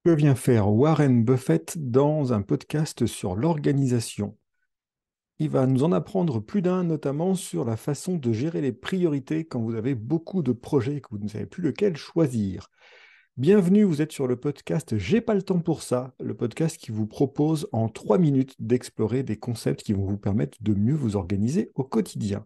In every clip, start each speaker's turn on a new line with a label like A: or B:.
A: Que vient faire Warren Buffett dans un podcast sur l'organisation? Il va nous en apprendre plus d'un, notamment sur la façon de gérer les priorités quand vous avez beaucoup de projets et que vous ne savez plus lequel choisir. Bienvenue, vous êtes sur le podcast J'ai pas le temps pour ça, le podcast qui vous propose en 3 minutes d'explorer des concepts qui vont vous permettre de mieux vous organiser au quotidien.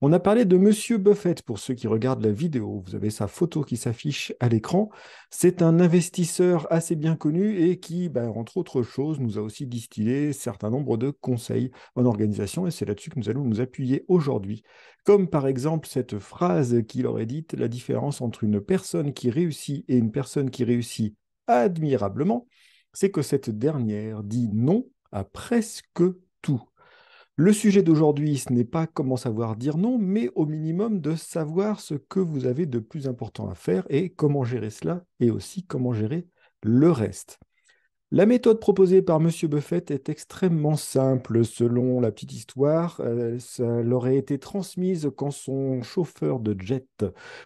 A: On a parlé de Monsieur Buffett pour ceux qui regardent la vidéo. Vous avez sa photo qui s'affiche à l'écran. C'est un investisseur assez bien connu et qui, entre autres choses, nous a aussi distillé un certain nombre de conseils en organisation et c'est là-dessus que nous allons nous appuyer aujourd'hui. Comme par exemple cette phrase qu'il aurait dite, la différence entre une personne qui réussit et une personne qui réussit admirablement, c'est que cette dernière dit non à presque tout. Le sujet d'aujourd'hui, ce n'est pas comment savoir dire non, mais au minimum de savoir ce que vous avez de plus important à faire et comment gérer cela, et aussi comment gérer le reste. La méthode proposée par Monsieur Buffett est extrêmement simple. Selon la petite histoire, ça leur aurait été transmise quand son chauffeur de jet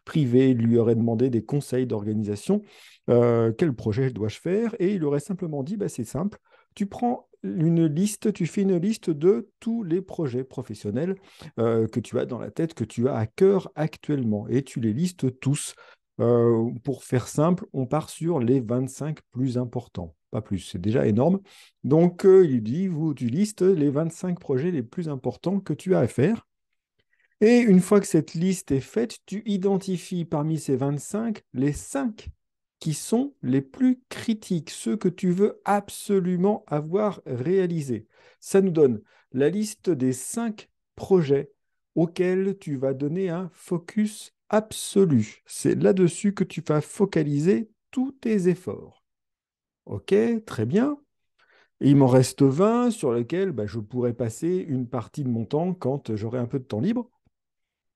A: privé lui aurait demandé des conseils d'organisation. Quel projet dois-je faire? Et il aurait simplement dit, c'est simple, tu prends une liste, tu fais une liste de tous les projets professionnels que tu as dans la tête, que tu as à cœur actuellement, et tu les listes tous. Pour faire simple, on part sur les 25 plus importants, pas plus, c'est déjà énorme. Donc, il dit, tu listes les 25 projets les plus importants que tu as à faire. Et une fois que cette liste est faite, tu identifies parmi ces 25 les 5 qui sont les plus critiques, ceux que tu veux absolument avoir réalisés. Ça nous donne la liste des 5 projets auxquels tu vas donner un focus absolu. C'est là-dessus que tu vas focaliser tous tes efforts. OK, très bien. Et il m'en reste 20 sur lesquels je pourrais passer une partie de mon temps quand j'aurai un peu de temps libre.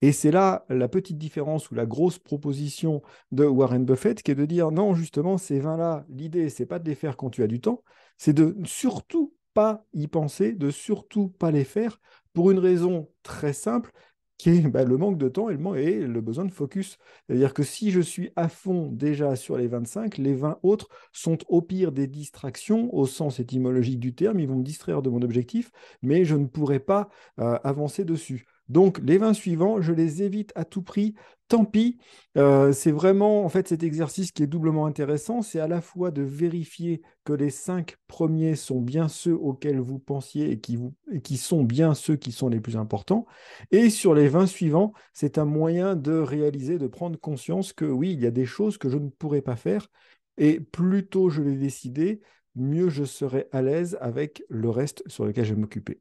A: Et c'est là la petite différence ou la grosse proposition de Warren Buffett qui est de dire non, justement, ces vins-là, l'idée, c'est pas de les faire quand tu as du temps, c'est de surtout pas y penser, de surtout pas les faire pour une raison très simple qui est le manque de temps et le besoin de focus. C'est-à-dire que si je suis à fond déjà sur les 25, les 20 autres sont au pire des distractions au sens étymologique du terme, ils vont me distraire de mon objectif, mais je ne pourrai pas avancer dessus. Donc, les 20 suivants, je les évite à tout prix. Tant pis, c'est vraiment en fait cet exercice qui est doublement intéressant. C'est à la fois de vérifier que les 5 premiers sont bien ceux auxquels vous pensiez et qui sont bien ceux qui sont les plus importants. Et sur les 20 suivants, c'est un moyen de réaliser, de prendre conscience que oui, il y a des choses que je ne pourrais pas faire. Et plus tôt je l'ai décidé, mieux je serai à l'aise avec le reste sur lequel je vais m'occuper.